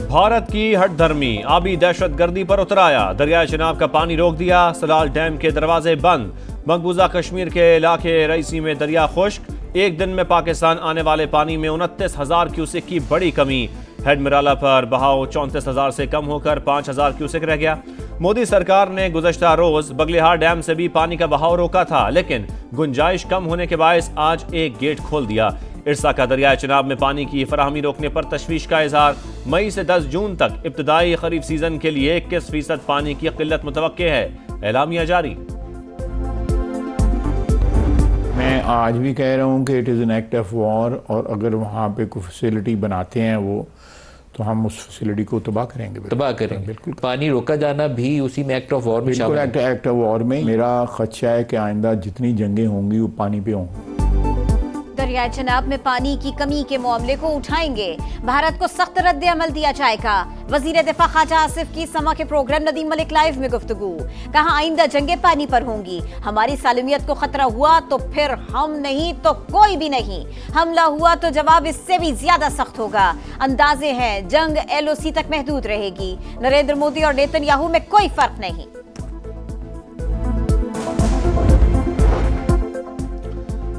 भारत की हठधर्मी आबी दहशतगर्दी पर उतराया, दरियाए चिनाब का पानी रोक दिया, सलाल डैम के दरवाजे बंद। मकबूजा कश्मीर के इलाके रईसी में दरिया खुश्क, एक दिन में पाकिस्तान आने वाले पानी में 29,000 क्यूसेक की बड़ी कमी। हेडमिराला पर बहाव 34,000 से कम होकर 5,000 क्यूसेक रह गया। मोदी सरकार ने गुज़श्ता रोज बगलिहार डैम से भी पानी का बहाव रोका था, लेकिन गुंजाइश कम होने के बायस आज एक गेट खोल दिया। इरसा का दरियाए चिनाब में पानी की फराहमी रोकने पर तशवीश का इजहार। मई से 10 जून तक इब्तदाई खरीफ सीजन के लिए 21% पानी की किल्लत मुतवक्के है, एलामिया जारी। मैं आज भी कह रहा हूँ कि it is an act of war, और अगर वहाँ पे कोई फैसिलिटी बनाते हैं वो, तो हम उस फैसिलिटी को तबाह करेंगे। तबाह करेंगे, बिल्कुल। पानी रोका जाना भी उसी में एक्ट ऑफ वॉर में शामिल है। एक्ट ऑफ वॉर में मेरा खदशा है कि आइंदा जितनी जंगें होंगी वो पानी पे होंगी। दरियाए चिनाब में पानी की कमी के मामले को उठाएंगे, भारत को सख्त रद्द अमल दिया जाएगा। वजीर दिफा ख्वाजा आसिफ की समा के प्रोग्राम नदीम मलिक लाइव में गुफ्तगू, कहा आइंदा जंगें पानी पर होंगी, हमारी सालमियत को खतरा हुआ तो फिर हम नहीं तो कोई भी नहीं, हमला हुआ तो जवाब इससे भी ज्यादा सख्त होगा। अंदाजे हैं जंग LOC तक महदूद रहेगी, नरेंद्र मोदी और नेतन्याहू में कोई फर्क नहीं।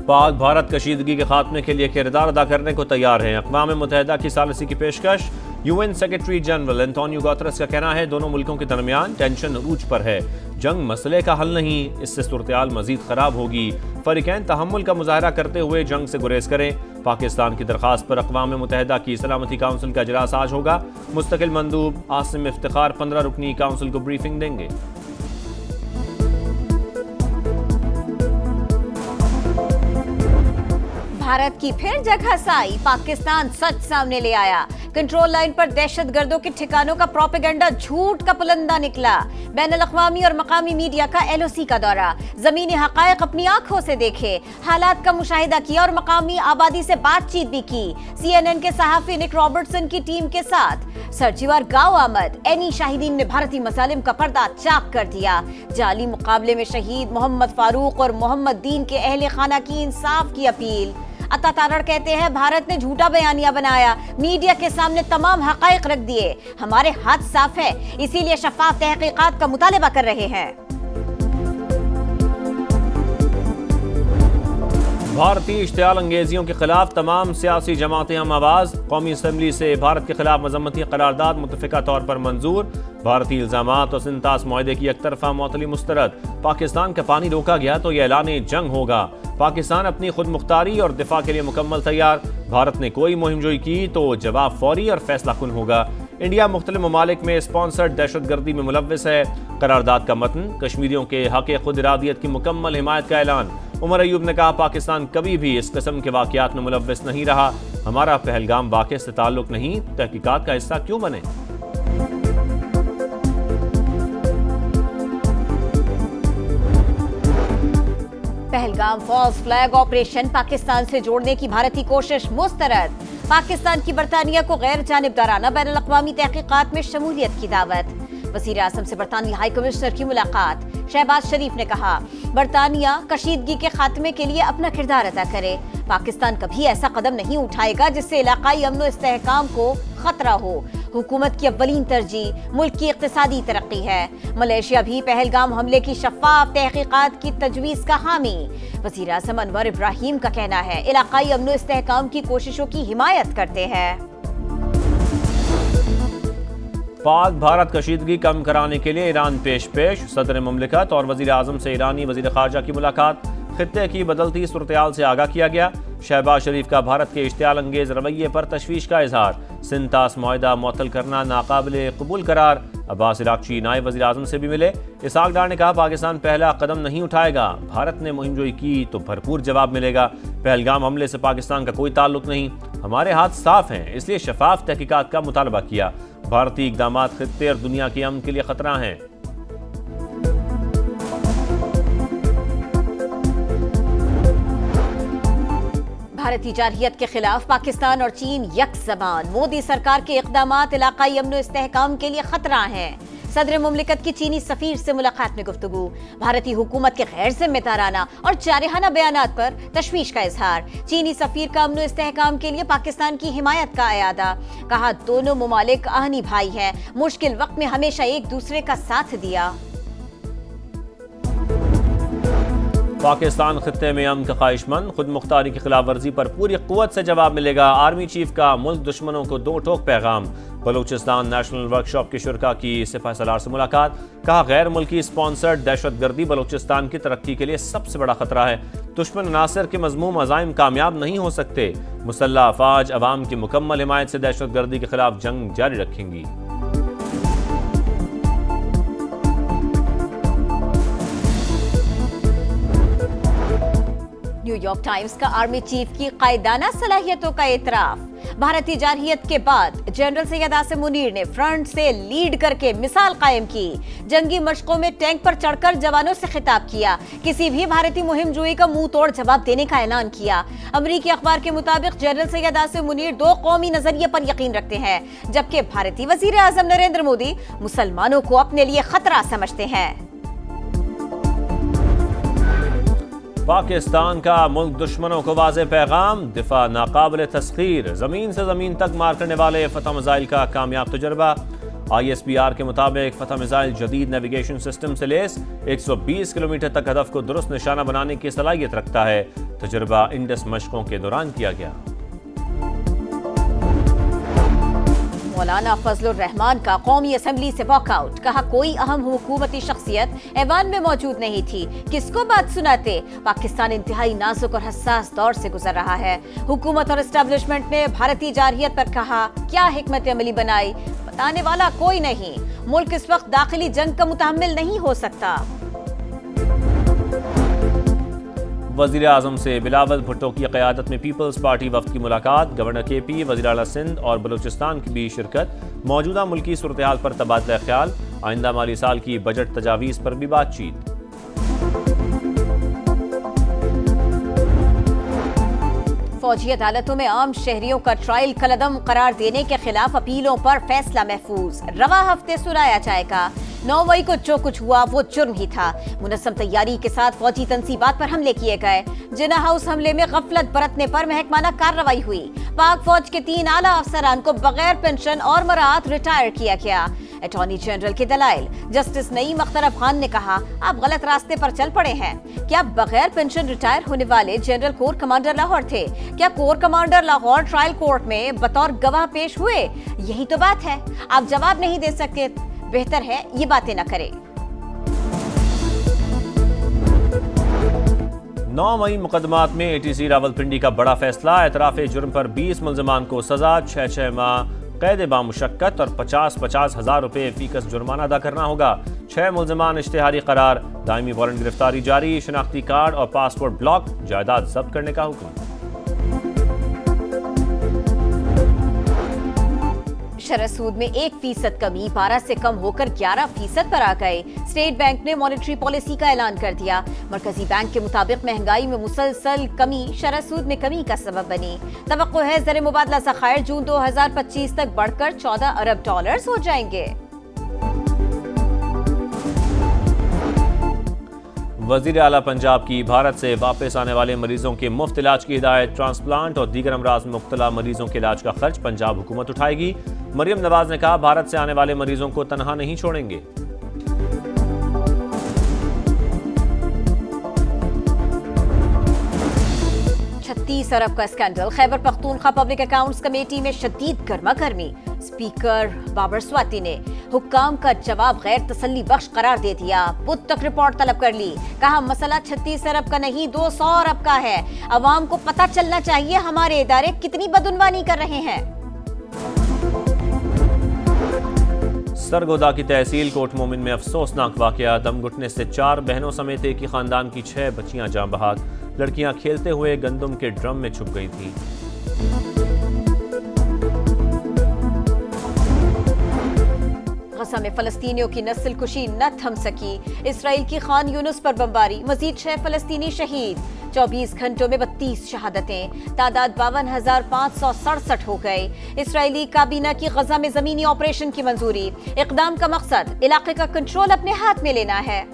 पाक भारत कशीदगी के खात्मे के लिए किरदार अदा करने को तैयार हैं। अक़वाम मुत्तहिदा की सालिसी की पेशकश। UN secretary general Antonio Guterres का कहना है दोनों मुल्कों के दरमियान टेंशन अरूज पर है, जंग मसले का हल नहीं, इससे सूरत-ए-हाल मजीद खराब होगी। फरीकैन तहम्मुल का मुजाहरा करते हुए जंग से गुरेज करें। पाकिस्तान की दरख्वास्त पर अक़वाम मुत्तहिदा की सलामती काउंसिल का इजलास आज होगा। मुस्तकिल मंदूब आसिम इफ्तिखार 15 रुकनी काउंसिल को ब्रीफिंग देंगे। भारत की फिर जगह साई, पाकिस्तान सच सामने ले आया। कंट्रोल लाइन पर दहशतगर्दों के ठिकानों का प्रोपेगेंडा झूठ का पुलंदा निकला। बैनुल अक़वामी और मकामी मीडिया का LOC का दौरा, जमीनी हक़ाइक़ अपनी आंखों से देखे, हालात का मुशाहिदा किया और मकामी आबादी से बातचीत भी की। CNN के सहाफ़ी निक रॉबर्टसन की टीम के साथ सर्चिवार गांव आमद। एनी शाहिदीन ने भारतीय मसालिम का पर्दा चाक कर दिया। जाली मुकाबले में शहीद मोहम्मद फारूक और मोहम्मद दीन के अहले खाना की इंसाफ की अपील। अता तारड़ कहते हैं भारत ने झूठा बयानिया बनाया, मीडिया के सामने तमाम हक़ाइक़ रख दिए, हमारे हाथ साफ है, इसीलिए शफ़ाफ़ तहक़ीक़ात का मुतालिबा कर रहे हैं। भारतीय इश्तियाल अंगेजियों के खिलाफ तमाम सियासी जमातें हम आवाज। कौमी असम्बली से भारत के खिलाफ मजम्मती करारदाद मुतफ़िका तौर पर मंजूर। भारतीय इल्ज़ामात और सिंतास मुआहदे की एकतरफा मुअत्तली मुस्तरद। पाकिस्तान का पानी रोका गया तो यह ऐलान जंग होगा। पाकिस्तान अपनी खुद मुख्तारी और दिफा के लिए मुकम्मल तैयार। भारत ने कोई मुहिमजोई की तो जवाब फौरी और फैसला कुन होगा। इंडिया मुख्तलिफ ममालिक में स्पॉन्सर्ड दहशतगर्दी में मुलव्वस है। करारदाद का मतन, कश्मीरियों के हक़ खुद इरादियत की मुकम्मल हिमायत का ऐलान। उमर अयूब ने कहा पाकिस्तान कभी भी इस किस्म के वाक़यात में मुलव्वस नहीं रहा, हमारा पहलगाम वाक़े से ताल्लुक नहीं, तहकीकात का हिस्सा क्यों बने। Pahalgam false flag operation Pakistan से जोड़ने की भारतीय कोशिश मुस्तरद। पाकिस्तान की बरतानिया को गैर जानिबदाराना बैनुल अक़वामी तहक़ीक़ात में शमूलियत की दावत। वज़ीर आज़म से बरतानी हाई कमिश्नर की मुलाकात। शहबाज शरीफ ने कहा बरतानिया कशीदगी के खात्मे के लिए अपना किरदार अदा करे। पाकिस्तान कभी ऐसा कदम नहीं उठाएगा जिससे इलाकाई अमन और इस्तेहकाम को खतरा हो। हुकूमत की अव्वलीन तरजीह मुल्क की इक़्तिसादी तरक्की है। मलेशिया भी पहलगाम हमले की शफ़ाफ़ तहक़ीक़ात की तजवीज़ का हामी। वज़ीर आज़म अनवर इब्राहीम का कहना है इलाकाई अमन और इस्तेहकाम की कोशिशों की हिमायत करते हैं। पाक भारत कशीदगी कम कराने के लिए ईरान पेश सदर मुमलिकत और वज़ीर आज़म से ईरानी वज़ीर ख़ारजा की मुलाकात। खित्ते की बदलती सूरत-ए-हाल से आगाह किया गया। शहबाज शरीफ का भारत के इश्तियाल अंगेज रवैये पर तशवीश का इजहार। सिंतास मुआहदा मुअत्तल करना नाकाबिले कबूल करार। अब्बास इराक़ची नायब वज़ीर आज़म से भी मिले। इसहाक़ डार ने कहा पाकिस्तान पहला कदम नहीं उठाएगा, भारत ने मुहिमजोई की तो भरपूर जवाब मिलेगा। पहलगाम हमले से पाकिस्तान का कोई ताल्लुक नहीं, हमारे हाथ साफ हैं, इसलिए शफाफ तहकीकात का मुतालबा किया। भारतीय इक़दामात खित्ते और दुनिया के अमन के लिए खतरा हैं। भारतीय जारहियत के खिलाफ पाकिस्तान और चीन यकज़बान। मोदी सरकार के इक़दामात इलाकाई अमन और इस्तेहकाम के लिए खतरा हैं। सदर मुमलिकत की चीनी सफीर से मुलाकात में गुफ्तगू। भारतीय हुकूमत के गैर जिम्मेदाराना और जारहाना बयानात पर तशवीश का इजहार। चीनी सफीर का अमन इस्तेहकाम के लिए पाकिस्तान की हिमायत का अयादा। कहा दोनों मुमालिक आहनी भाई हैं, मुश्किल वक्त में हमेशा एक दूसरे का साथ दिया। पाकिस्तान खित्ते में अमन का ख्वाहिशमंद, खुद मुख्तारी की खिलाफ वर्जी पर पूरी कुव्वत से जवाब मिलेगा। आर्मी चीफ का मुल्क दुश्मनों को दो टोक पैगाम। बलूचिस्तान नेशनल वर्कशॉप के शुरका की सिपह सलार से मुलाकात। कहा गैर मुल्की स्पॉन्सर्ड दहशतगर्दी बलूचिस्तान की तरक्की के लिए सबसे बड़ा खतरा है। दुश्मन नासिर के मजमूम अज़ाइम कामयाब नहीं हो सकते। मुसल्लह अफवाज अवाम की मुकम्मल हिमायत से दहशतगर्दी के खिलाफ जंग जारी रखेंगी। न्यूयॉर्क टाइम्स का आर्मी चीफ की कायदाना सलाहियतों का एतराफ। भारतीय जारहियत के बाद जनरल सैयद आसिम मुनीर ने फ्रंट से लीड करके मिसाल कायम की। जंगी मशकों में टैंक पर चढ़कर जवानों से खिताब किया। किसी भी भारतीय मुहिम जोई का मुंह तोड़ जवाब देने का ऐलान किया। अमरीकी अखबार के मुताबिक जनरल सैयद आसिम मुनीर दो कौमी नजरिए पर यकीन रखते हैं, जबकि भारतीय वजीर आजम नरेंद्र मोदी मुसलमानों को अपने लिए खतरा समझते हैं। पाकिस्तान का मुल्क दुश्मनों को वाज़े पैगाम, दिफा नाकाबिल तस्खीर, जमीन से जमीन तक मार करने वाले फतह मिसाइल का कामयाब तजुर्बा। ISPR के मुताबिक फतह मिसाइल जदीद नेविगेशन सिस्टम से लेस 120 किलोमीटर तक हदफ को दुरुस्त निशाना बनाने की सलाहियत रखता है। तजुर्बा इंडस मशकों के दौरान किया गया। मौलाना फजलुर रहमान का कौमी असम्बली से वॉकआउट। कहा कोई अहम हुकूमती शख्सियत ऐवान में मौजूद नहीं थी, किसको बात सुनाते। पाकिस्तान इंतहाई नाजुक और हसास दौर से गुजर रहा है। हुकूमत और एस्टेब्लिशमेंट ने भारतीय जारहियत पर कहा क्या हिकमत अमली बनाई, बताने वाला कोई नहीं। मुल्क इस वक्त दाखिली जंग का मुतहम्मिल नहीं हो सकता। वज़ीर आज़म से बिलावल भुट्टो की क़यादत में पीपल्स पार्टी वफ़द की मुलाकात। गवर्नर KP, वज़ीर आला सिंध और बलूचिस्तान की भी शिरकत। मौजूदा मुल्की सूरत हाल पर तबादला ख्याल। आइंदा माली साल की बजट तजावीज़ पर भी बातचीत। फौजी अदालतों में आम शहरियों का ट्रायल कलदम करार देने के खिलाफ अपीलों पर फैसला महफूज। रवा हफ्ते सुनाया जाएगा। 9 मई को जो कुछ हुआ वो जुर्म ही था। मुनस्सम तैयारी के साथ फौजी तंसीबात पर हमले किए गए। जिना हाउस हमले में गफलत बरतने पर महकमाना कार्रवाई हुई। पाक फौज के 3 आला अफसरान को बगैर पेंशन और मराहत रिटायर किया गया। अटॉर्नी जनरल के दलाइल। जस्टिस नईम अख्तर अफगान ने कहा आप गलत रास्ते पर चल पड़े हैं। क्या बगैर पेंशन रिटायर होने वाले जनरल कोर कमांडर लाहौर थे? क्या core commander Lahore trial court में बतौर गवाह पेश हुए? यही तो बात है। आप जवाब नहीं दे सकते, बेहतर है ये बातें न करें। 9 मई मुकदमात में ATC रावलपिंडी का बड़ा फैसला। एतराफ़ जुर्म पर 20 मुल्ज़मान को सजा, 6 माह कैद बामुशक्कत और 50-50 हज़ार रुपये फीकस जुर्माना अदा करना होगा। 6 मुल्ज़मान इश्तिहारी करार। दायमी वारंट गिरफ्तारी जारी। शनाख्ती कार्ड और पासपोर्ट ब्लॉक, जायदाद जब्त करने का हुक्म। शरह सूद में 1% कमी 12 से कम होकर 11% पर आ गए। स्टेट बैंक ने मॉनेटरी पॉलिसी का ऐलान कर दिया। मरकजी बैंक के मुताबिक महंगाई में मुसलसल कमी शरह सूद में कमी का सबब बनी। तवक्को है ज़र मुबादला ज़खायर जून 2025 तक बढ़कर $14 अरब हो जाएंगे। वज़ीर आला पंजाब की भारत से वापस आने वाले मरीजों के मुफ्त इलाज की हिदायत। ट्रांसप्लांट और दीगर अमराज में मुब्तला मरीजों के इलाज का खर्च पंजाब हुकूमत उठाएगी। मरियम नवाज ने कहा भारत से आने वाले मरीजों को तनहा नहीं छोड़ेंगे। $36 अरब का scandal. Khyber Pakhtunkhwa public accounts committee में शदीद गर्मा गर्मी। स्पीकर बाबर स्वाति ने हुक्काम का जवाब गैर तसल्ली बख्श करार दे दिया। बुध तक रिपोर्ट तलब कर ली। कहा मसला 36 अरब का नहीं 200 अरब का है। अवाम को पता चलना चाहिए हमारे इदारे कितनी बदउनवानी कर रहे हैं। सरगोदा की तहसील कोट मोमिन में अफसोसनाक वाकया। दम घुटने से 4 बहनों समेत एक ही खानदान की 6 बच्चियां जान बहाक। लड़कियां खेलते हुए गंदम के ड्रम में छुप गई थी। गजा में फलस्तीनियों की नस्ल कुशी न थम सकी। इसराइल की खान यूनुस पर बमबारी, मजीद 6 फलस्तीनी शहीद। 24 घंटों में 32 शहादतें, तादाद 52,567 हो गई। इसराइली काबीना की गजा में जमीनी ऑपरेशन की मंजूरी। इकदाम का मकसद इलाके का कंट्रोल अपने हाथ में लेना है।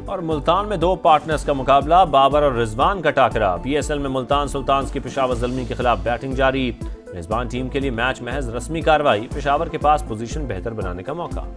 और मुल्तान में दो पार्टनर्स का मुकाबला, बाबर और रिजवान का टाकरा। PSL में मुल्तान सुल्तान्स की पेशावर ज़ल्मी के खिलाफ बैटिंग जारी। मेजबान टीम के लिए मैच महज रस्मी कार्रवाई, पेशावर के पास पोजीशन बेहतर बनाने का मौका।